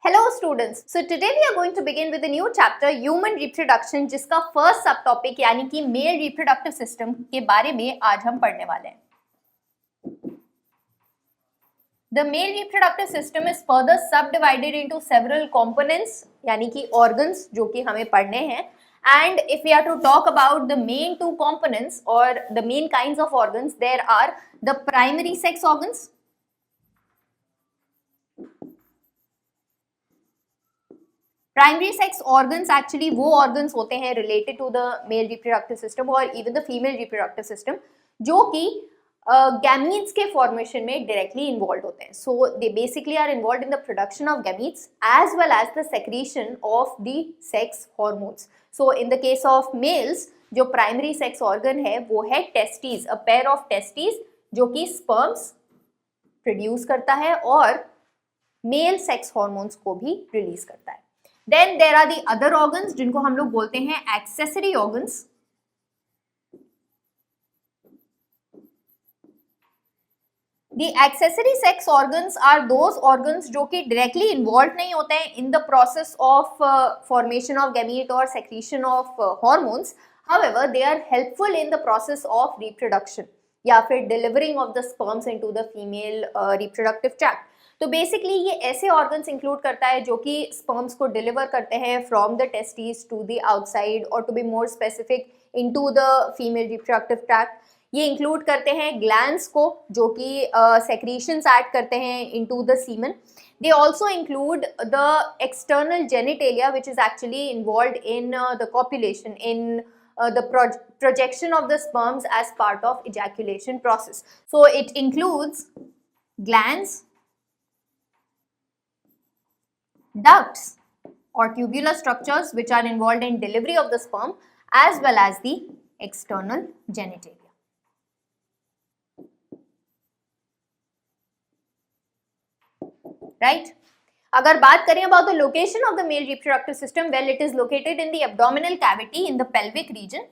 Hello students. So today we are going to begin with a new chapter human reproduction जिसका first सब topic यानी कि mail reproductive system के बारे में आज हम पढ़ने वाले हैं. The male reproductive system is further subdivided into several components यानी कि organs जो कि हमें पढ़ने हैं. And if we are to talk about the main two components or the main kinds of organs, there are the primary sex organs. Primary sex organs actually वो organs होते हैं related to the male reproductive system और even the female reproductive system जो कि gametes के formation में directly involve होते हैं. So they basically are involve in the production of gametes as well as the secretion of the sex hormones. So in the case of males जो primary sex organ है वो है testes, a pair of testes जो कि sperms produce करता है और mail sex hormones को भी रिलीज करता है. Then there are the other organs जिनको हम लोग बोलते हैं accessory organs. The accessory sex organs are those organs जो कि directly involved नहीं होते हैं in the process of formation of gamete or secretion of hormones. However, they are helpful in the process of reproduction या फिर delivering of the sperms into the female reproductive tract. तो basically ये ऐसे organs include करता है जो कि sperms को डिलीवर करते हैं from the testis to the outside और to be more specific into the female reproductive tract. ये इंक्लूड करते हैं ग्लैंड्स को जो कि सेक्रीशंस ऐड करते हैं into the semen. They also include the external genitalia which is actually involved in the copulation in the projection of the sperms as part of ejaculation process. So it includes glands, ducts or tubular structures which are involved in delivery of the sperm as well as the external genitalia. Right? अगर बात करें about the location of the male reproductive system, well it is located in the abdominal cavity in the pelvic region.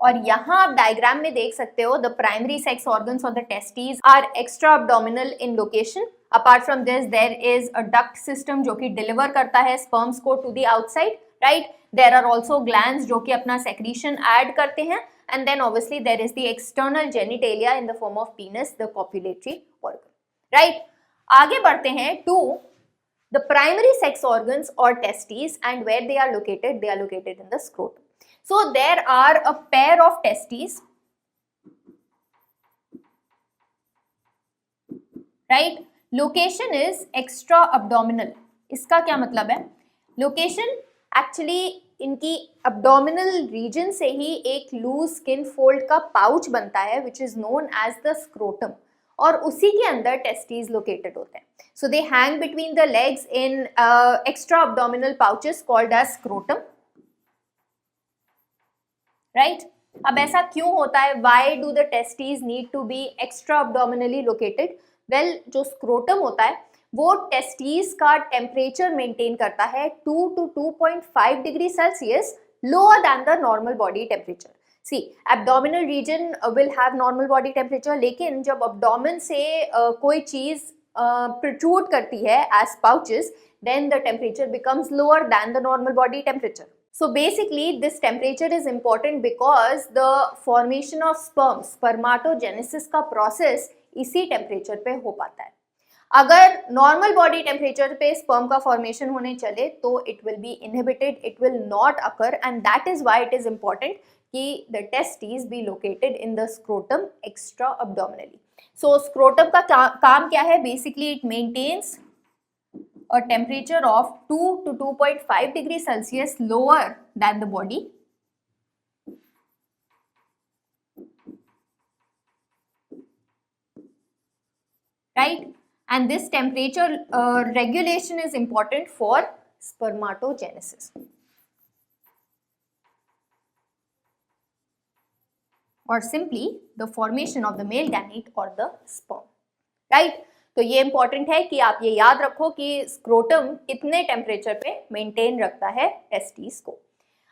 और यहाँ आप diagram में देख सकते हो द प्राइमरी सेक्स ऑर्गन्स और the testes are extra abdominal in location. Apart from this there is a duct system जो कि डिलीवर करता है स्पर्म्स को to the outside. Right, there are also glands जो कि अपना सेक्रीशन ऐड करते हैं and then obviously there is the external genitalia in the form of penis, the copulatory organ. Right, आगे बढ़ते हैं to the primary sex organs और testes and where they are located in the scrotum. So there are a pair of testes, right? Location is extra abdominal. इसका क्या मतलब है? Location actually इनकी abdominal region से ही एक loose skin fold का pouch बनता है which is known as the scrotum और उसी के अंदर testes located होते हैं. So they hang between the legs in extra abdominal pouches called as scrotum. Right, अब ऐसा क्यों होता है? Why do the testes need to be extra abdominally located? Well, जो स्क्रोटम होता है वो टेस्टीज का टेम्परेचर मेंटेन करता है 2 to 2.5 degree Celsius lower than the normal body temperature. See, abdominal region will have normal body temperature, लेकिन जब abdomen से कोई चीज प्रोट्रूड करती है as pouches, then the temperature becomes lower than the normal body temperature. So basically this temperature is important because the formation of sperm, spermatogenesis का process इसी temperature पे हो पाता है. अगर normal body temperature पे sperm का formation होने चले तो it will be inhibited, it will not occur, and that is why it is important कि the testes be located in the scrotum extra abdominally. So scrotum का काम क्या है? Basically it maintains a temperature of 2 to 2.5 degrees Celsius lower than the body. Right? And this temperature regulation is important for spermatogenesis. Or simply the formation of the male gamete or the sperm. Right? तो ये important है कि आप ये याद रखो कि scrotum कितने टेम्परेचर पे मेंटेन रखता है टेस्टीज को.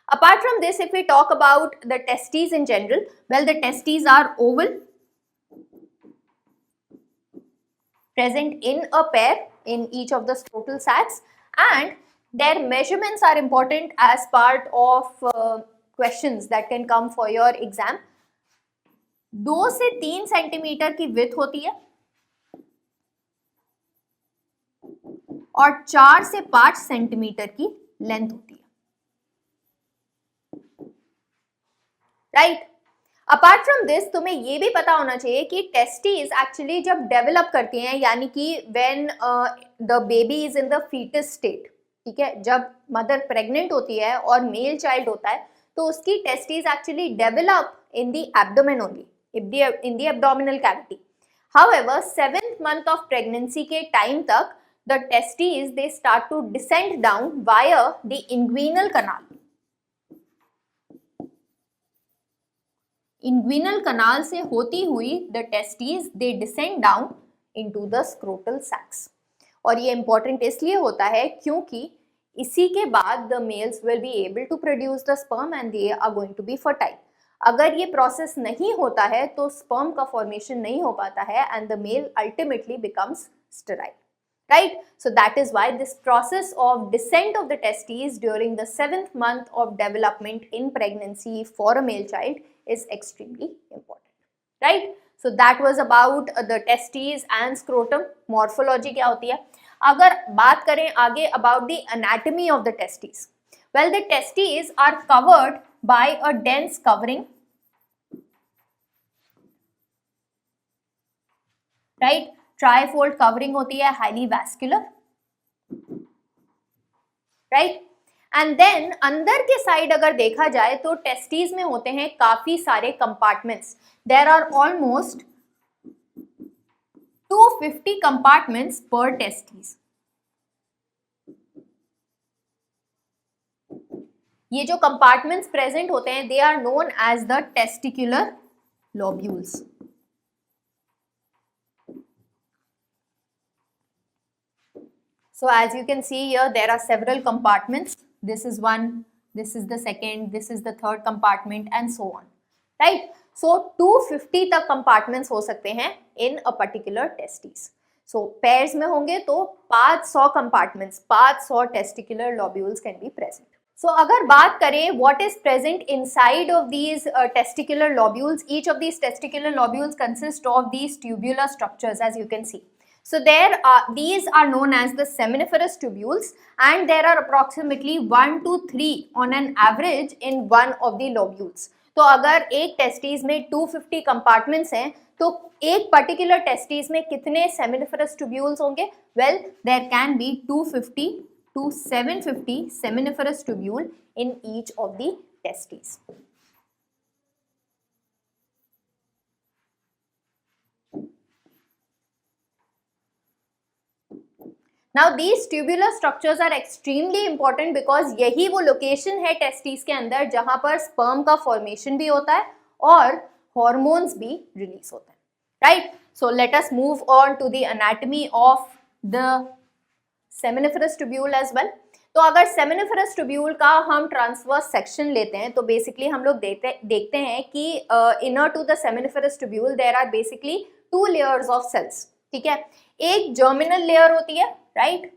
Apart from this, if we talk about the testes in general, well the testes are oval present in a pair in each of the scrotal sacs, and their measurements are important as part of questions that can come for your exam. 2 से 3 centimetre की width होती है और 4 से 5 centimetre की length होती है, right. Apart from this तुम्हें ये भी पता होना चाहिए कि टेस्टीज एक्चुअली जब डेवलप करती हैं, यानी कि when the baby is in the foetus state, ठीक है, जब मदर प्रेग्नेंट होती है और मेल चाइल्ड होता है तो उसकी testes actually develop in the abdomen only, in the abdominal cavity. However 7th month of pregnancy के टाइम तक the testes they start to descend down via the inguinal canal. Inguinal canal से होती हुई the testes they descend down into the scrotal sacs. और ये important इसलिए होता है क्योंकि इसी के बाद the males will be able to produce the sperm and they are going to be fertile. अगर ये प्रोसेस नहीं होता है तो स्पर्म का फॉर्मेशन नहीं हो पाता है and the male ultimately becomes sterile, right? So that is why this process of descent of the testes during the 7th month of development in pregnancy for a male child is extremely important, right? So that was about the testes and scrotum. Morphology क्या होती है? अगर बात करें आगे about the anatomy of the testes, well, the testes are covered by a dense covering, right? Trifold covering होती है, highly vascular, right. And then अंदर के साइड अगर देखा जाए तो टेस्टीज में होते हैं काफी सारे compartments. There are almost 250 compartments पर टेस्टीज। ये जो कंपार्टमेंट्स प्रेजेंट होते हैं they are known as the testicular lobules. So as you can see here, there are several compartments. This is one, this is the second, this is the third compartment and so on, right? So 250 तक compartments हो सकते हैं in a particular testes. So pairs में होंगे तो 500 compartments, 500 testicular lobules can be present. So अगर बात करें what is present inside of these testicular lobules, each of these testicular lobules consist of these tubular structures, as you can see. So these are known as the seminiferous tubules and there are approximately 1 to 3 on an average in one of the lobules. तो अगर एक testis में 250 compartments हैं तो एक particular testis में कितने seminiferous tubules होंगे? Well, there can be 250 to 750 seminiferous tubule in each of the testes. Now these tubular structures are extremely important because यही वो लोकेशन है टेस्टिस के अंदर जहां पर स्पर्म का फॉर्मेशन भी होता है और हॉर्मोन्स भी रिलीज होते हैं, right. So let us move on to the anatomy of the seminiferous tubule as well. तो अगर सेमिनिफरस ट्यूब्यूल का हम ट्रांसवर्स सेक्शन लेते हैं तो बेसिकली हम लोग देखते हैं कि inner to the seminiferous tubule there are basically 2 layers of cells, ठीक है। एक जर्मिनल लेयर होती है, राइट,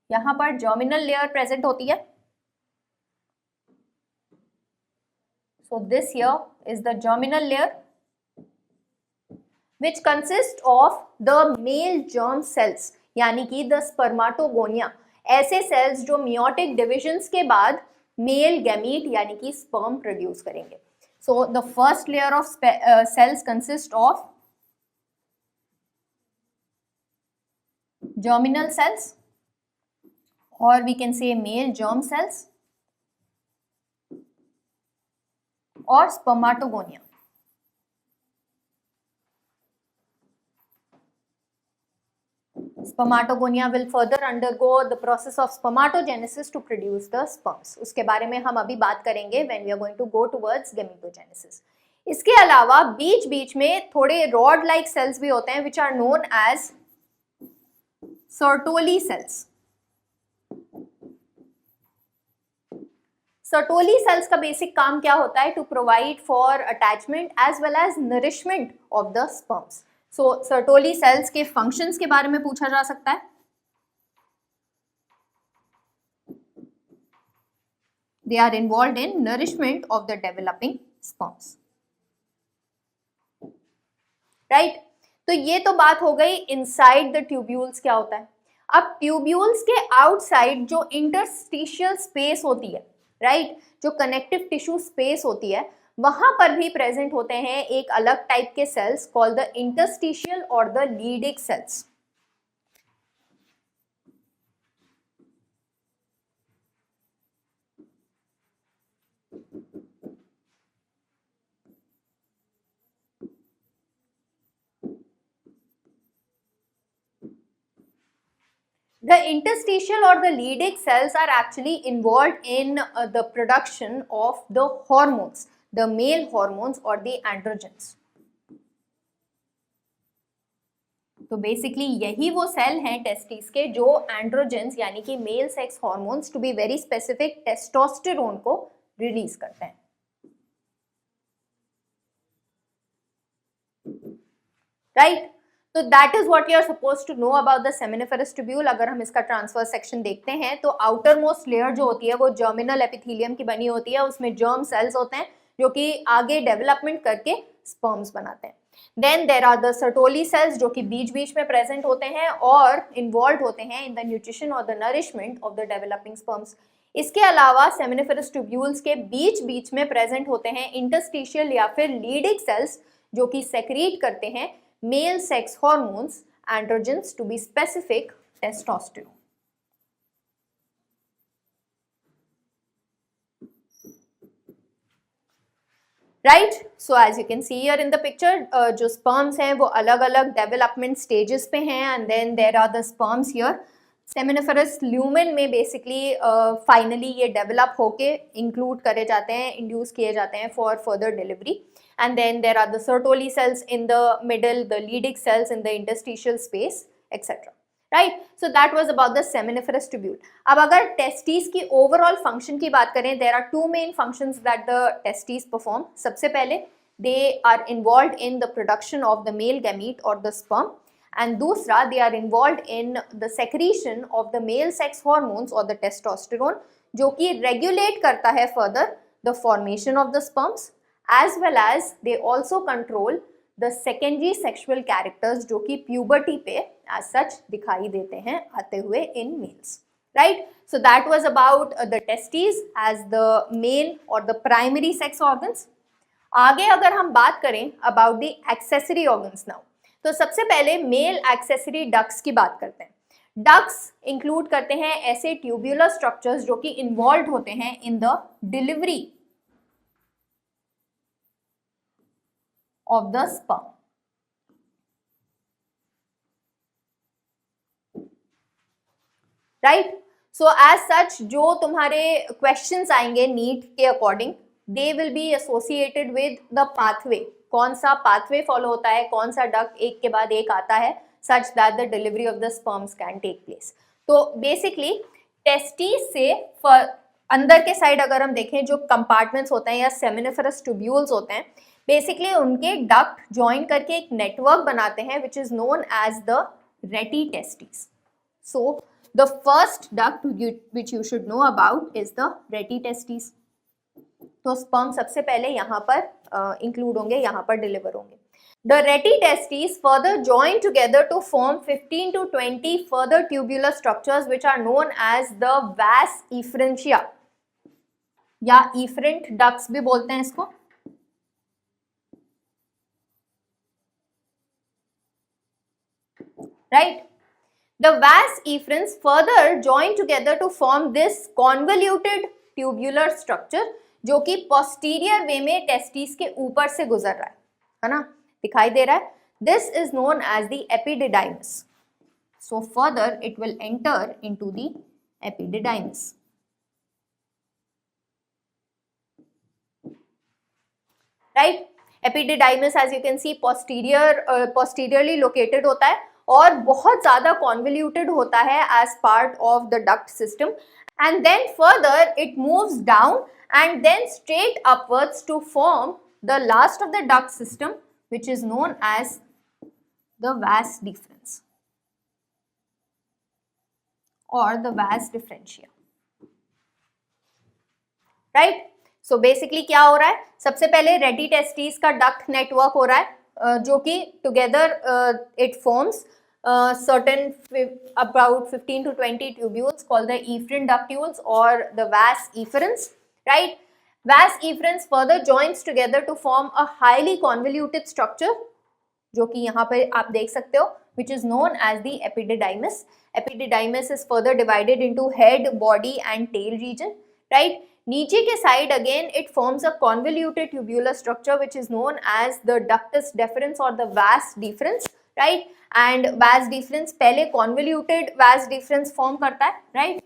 यहां पर जर्मिनल लेयर प्रेजेंट होती है। So this here is the germinal layer which consist of the male germ cells, यानी कि द स्पर्माटोगोनिया, ऐसे सेल्स जो मियोटिक डिविजन्स के बाद मेल गैमीट यानी कि स्पर्म प्रोड्यूस करेंगे। So the first layer of cells consist of germinal cells or we can say male germ cells or spermatogonia. Spermatogonia will further undergo the process of spermatogenesis to produce the sperms. उसके बारे में हम अभी बात करेंगे when we are going to go towards gametogenesis. इसके अलावा बीच बीच में थोड़े रॉड लाइक सेल्स भी होते हैं which are known as Sertoli cells. Sertoli cells का बेसिक काम क्या होता है? To provide for attachment as well as nourishment of the sperms. So Sertoli cells के फंक्शंस के बारे में पूछा जा सकता है. They are involved in nourishment of the developing sperms. Right? तो ये तो बात हो गई इनसाइड द ट्यूब्यूल्स क्या होता है. अब ट्यूब्यूल्स के आउटसाइड जो इंटरस्टिशियल स्पेस होती है, राइट, जो कनेक्टिव टिश्यू स्पेस होती है, वहां पर भी प्रेजेंट होते हैं एक अलग टाइप के सेल्स कॉल्ड द इंटरस्टिशियल और the Leydig cells. The interstitial or the Leydig cells are actually involved in the production of the hormones, the male hormones or the androgens. तो बेसिकली यही वो cell हैं testis के जो androgens यानी कि male sex hormones to be very specific testosterone को release करते हैं. राइट, तो that is what you are suppose to know about the seminiferous tubule. अगर हम इसका ट्रांसफर सेक्शन देखते हैं तो आउटर मोस्ट लेयर जो होती है वो जर्मिनल एपिथेलियम की बनी होती है. उसमें जर्म सेल्स होते हैं जो कि आगे डेवलपमेंट करके स्पर्म्स बनाते हैं. Then there are the Sertoli cells जो कि बीच बीच में प्रेजेंट होते हैं और इन्वॉल्व होते हैं इन द न्यूट्रिशन और the nourishment of the developing sperms. इसके अलावा सेमिनिफेरस ट्यूब्यूल्स के बीच बीच में प्रेजेंट होते हैं इंटरस्टिशियल या फिर लीडिक सेल्स जो कि सेक्रीट करते हैं male sex hormones, androgens to be specific testosterone. Right? So as you can see here in the picture, जो sperms हैं वो अलग अलग development stages पे हैं and then there are the sperms here. Seminiferous lumen में basically finally ये develop होके include करे जाते हैं, induce किए जाते हैं for further delivery. And then there are the Sertoli cells in the middle, the Leydig cells in the interstitial space, etc. Right? So that was about the seminiferous tubule. अब अगर testes की overall function की बात करें, there are two main functions that the testes perform. सबसे पहले they are involved in the production of the male gamete or the sperm, and दूसरा they are involved in the secretion of the male sex hormones or the testosterone, जो कि regulate करता है further the formation of the sperms, as well as they also control the secondary sexual characters जो कि puberty पे as such दिखाई देते हैं आते हुए in males. Right? So that was about the testes as the male or the primary sex organs. आगे अगर हम बात करें about the accessory organs now, तो सबसे पहले male accessory ducts की बात करते हैं. Ducts include करते हैं ऐसे tubular structures जो कि involved होते हैं in the delivery of the sperm. Right? So as such जो तुम्हारे questions आएंगे NEET के according, they will be associated with the pathway. कौन सा pathway follow होता है, कौन सा duct एक के बाद एक आता है, such that the delivery of the sperms can take place. तो basically testes से अंदर के साइड अगर हम देखें जो compartments होते हैं या seminiferous tubules होते हैं, बेसिकली उनके डक्ट ज्वाइन करके एक नेटवर्क बनाते हैं which is known as the rete testis. So the first duct which you should know about is the rete testis. तो स्पर्म सबसे पहले यहाँ पर इंक्लूड होंगे, यहाँ पर डिलीवर होंगे. The rete testis further join together to form 15 to 20 further tubular structures which are known as the vas efferentia या इफ्रेंट डक्ट्स भी बोलते हैं इसको. Right? The vas efferents further join together to form this convoluted tubular structure जो कि posterior way में testes के ऊपर से गुजर रहा है ना, दिखाई दे रहा है. This is known as the epididymis. So further it will enter into the epididymis. Right? Epididymis as you can see posteriorly located होता है और बहुत ज़्यादा convoluted होता है as part of the duct system, and then further it moves down and then straight upwards to form the last of the duct system which is known as the vas deferens or the vas differentia, right. So basically क्या हो रहा है, सबसे पहले ready testis का duct network हो रहा है जो कि together it forms certain about 15 to 20 tubules called the efferent ductules or the vas efferents, right. Vas efferents further joins together to form a highly convoluted structure जो कि यहाँ पे आप देख सकते हो, which is known as the epididymis. Epididymis is further divided into head, body and tail region, right. नीचे के side again it forms a convoluted tubular structure which is known as the ductus deferens or the vas deferens, right. And vas deferens पहले convoluted vas deferens form करता है, right.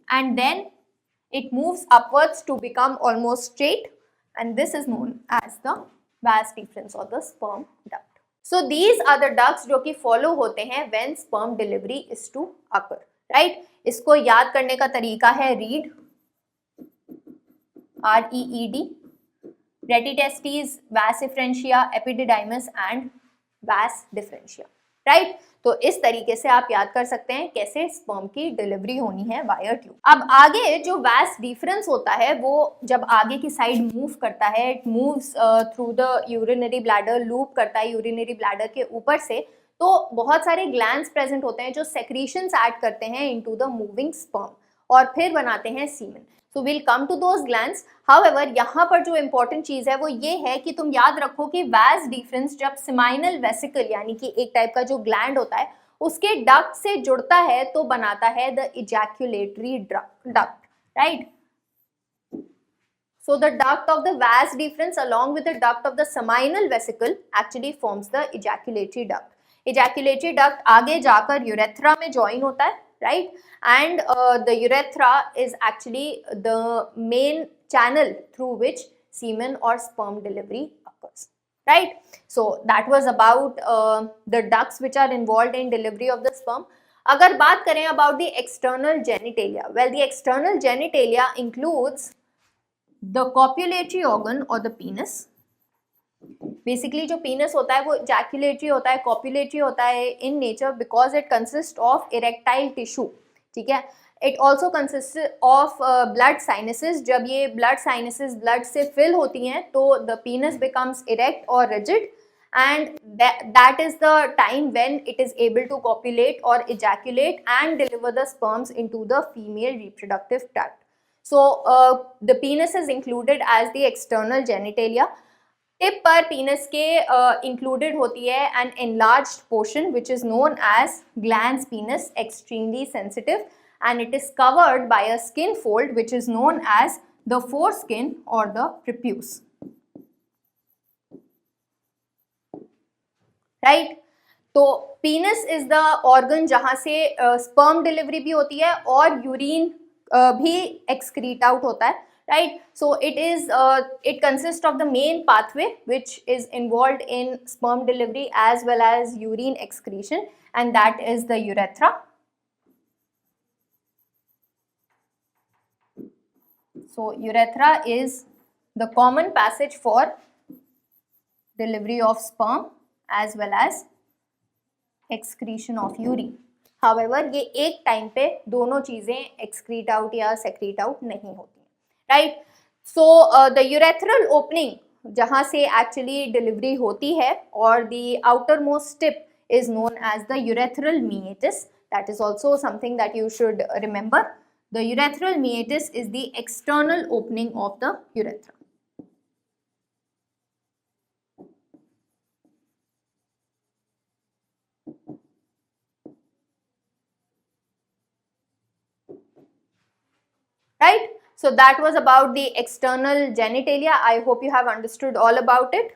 And then it moves upwards to become almost straight and this is known as the vas deferens or the sperm duct. So these are the ducts जो कि follow होते हैं when sperm delivery is to occur, right. इसको याद करने का तरीका है read, REED, ready testis, vas efferentia, epididymis and vas differentia, right. तो इस तरीके से आप याद कर सकते हैं कैसे स्पर्म की डिलीवरी होनी है वाया ट्यूब. अब आगे जो vas deferens होता है वो जब आगे की साइड मूव करता है, it moves through the urinary bladder, loop करता है यूरिनरी ब्लैडर के ऊपर से, तो बहुत सारे ग्लैंड्स प्रेजेंट होते हैं जो सेक्रीशंस ऐड करते हैं इनटू द मूविंग स्पर्म और फिर बनाते हैं semen. So will come to those glands. However यहाँ पर जो इंपॉर्टेंट चीज है वो ये है कि तुम याद रखो कि vas deferens जब सेमाइनल वेसिकल यानी कि एक टाइप का जो ग्लैंड होता है उसके डक्ट से जुड़ता है तो बनाता है the ejaculatory duct, right. So the duct of the vas deferens along with the duct of the seminal vesicle actually forms the ejaculatory duct. Ejaculatory duct आगे जाकर urethra में join होता है, right. And the urethra is actually the main channel through which semen or sperm delivery occurs, right. So that was about the ducts which are involved in delivery of the sperm. अगर बात करें about the external genitalia, well the external genitalia includes the copulatory organ or the penis. Basically जो पीनस होता है वो ejaculatory होता है, copulatory होता है in nature because it consist of erectile tissue, ठीक है. It also consist of blood sinuses. जब ये ब्लड साइनसेस ब्लड से फिल होती हैं तो द पीनस बिकम्स इरेक्ट और rigid and that is the time when it is able to copulate or ejaculate and deliver the sperms into the female reproductive tract. So the penis is included as the external genitalia. Tip पर पीनस के included होती है N enlarged portion which is known as glans penis, extremely sensitive, and it is covered by a skin fold which is known as the foreskin or the prepuce, right. तो पीनस is the organ जहां से sperm delivery भी होती है और urine भी excrete out होता है, right. So it consists of the main pathway which is involved in sperm delivery as well as urine excretion, and that is the urethra. So urethra is the common passage for delivery of sperm as well as excretion of urine. However ये एक time पे दोनों चीजें excrete out या secrete out नहीं होती, right. So the urethral opening जहाँ से actually delivery होती है और the outermost tip is known as the urethral meatus. That is also something that you should remember. The urethral meatus is the external opening of the urethra. Right. So that was about the external genitalia. I hope you have understood all about it.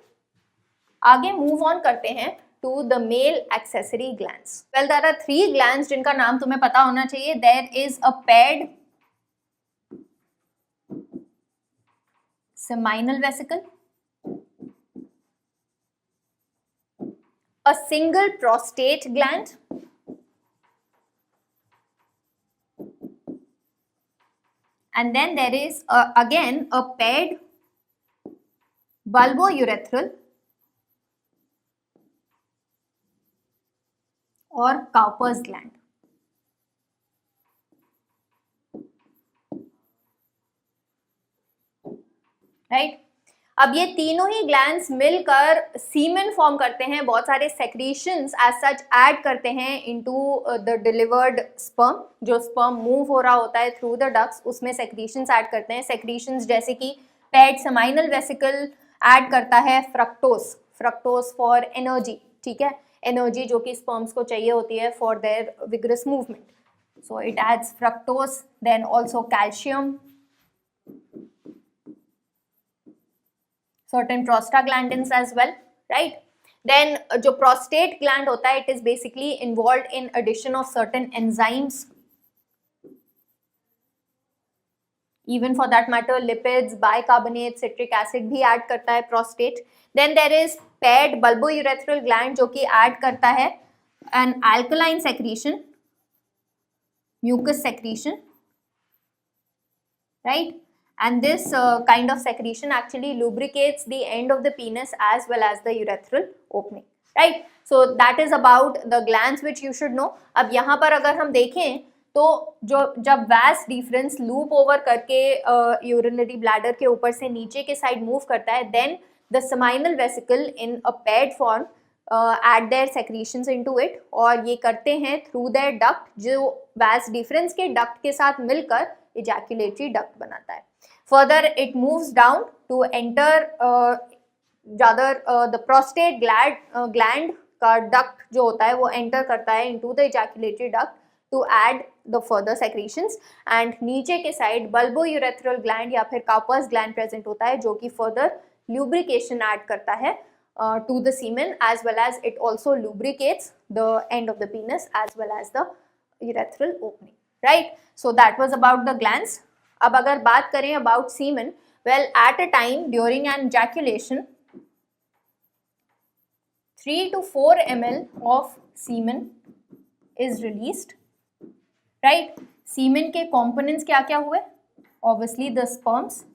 आगे move on करते हैं to the male accessory glands. Well, there are 3 glands जिनका नाम तुम्हें पता होना चाहिए. There is a paired seminal vesicle, a single prostate gland, and then there is again a paired bulbourethral और काउपर्स ग्लैंड, राइट। अब ये तीनों ही ग्लैंड्स मिलकर सीमेन फॉर्म करते हैं, बहुत सारे सेक्रीशंस एज सच ऐड करते हैं इनटू द डिलीवर्ड स्पर्म। जो स्पर्म मूव हो रहा होता है थ्रू द डक्ट्स, उसमें सेक्रीशंस ऐड करते हैं। सेक्रीशंस जैसे कि पेड सेमाइनल वेसिकल ऐड करता है फ्रक्टोस, फ्रक्टोस फॉर एनर्जी, ठीक है, एनर्जी जो कि स्पर्म्स को चाहिए होती है for their vigorous movement, so it adds fructose. Then also calcium, certain prostaglandins as well, right? Then जो prostate gland होता है, it is basically involved in addition of certain enzymes, even for that matter lipids, bicarbonate, citric acid भी add करता है prostate. Then there is paired bulbourethral gland जो कि add करता है an alkaline secretion, mucus secretion, right? And this kind of secretion actually lubricates the end of the penis as well as the urethral opening, right? So that is about the glands which you should know. अब यहाँ पर अगर हम देखें तो जो जब vas deferens loop over करके urinary bladder के ऊपर से नीचे के side move करता है, then the seminal vesicle in a paired form add their secretions into it, और ये करते हैं through their duct, जो vas deferens के duct के साथ मिलकर ejaculatory duct बनाता है. Further, it moves down to enter the prostate gland का duct जो होता है वो enter करता है into the ejaculatory duct to add the further secretions, and नीचे के side bulbourethral gland या फिर Cowper's gland present होता है जो कि further lubrication add करता है to the semen, as well as it also lubricates the end of the penis as well as the urethral opening, right? So that was about the glands. अब अगर बात करें about semen, well, at a time during an ejaculation 3 to 4 ml of semen is released, right? Semen के components क्या क्या हुए? Obviously the sperms,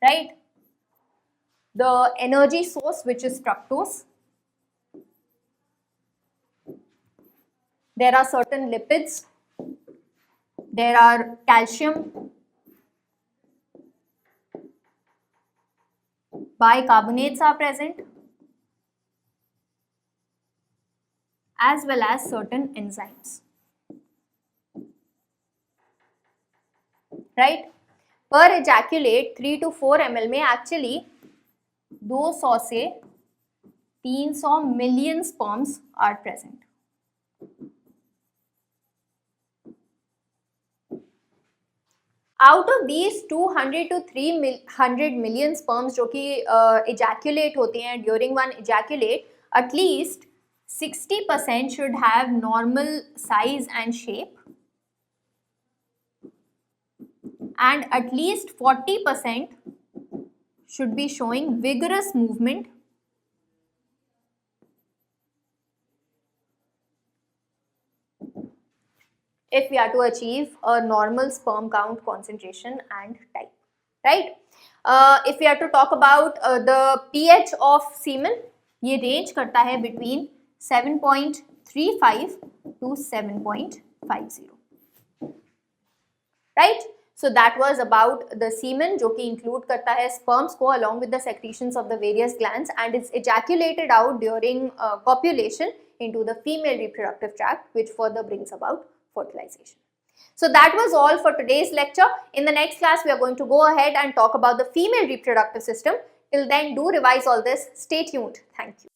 right? The energy source which is fructose. There are certain lipids. There are calcium, bicarbonates are present, as well as certain enzymes, right? Per ejaculate 3 to 4 ml में actually 200 से 300 million sperms are present. Out of these 200 to 300 million sperms जो कि ejaculate होते हैं during one ejaculate, at least 60% should have normal size and shape, and at least 40% should be showing vigorous movement, if we are to achieve a normal sperm count, concentration and type, right? If we are to talk about the pH of semen, ये range करता है between 7.35 to 7.50, right? So that was about the semen जो कि include करता है sperms को along with the secretions of the various glands, and it's ejaculated out during copulation into the female reproductive tract, which further brings about fertilization. So that was all for today's lecture. In the next class, we are going to go ahead and talk about the female reproductive system. Till then, do revise all this. Stay tuned. Thank you.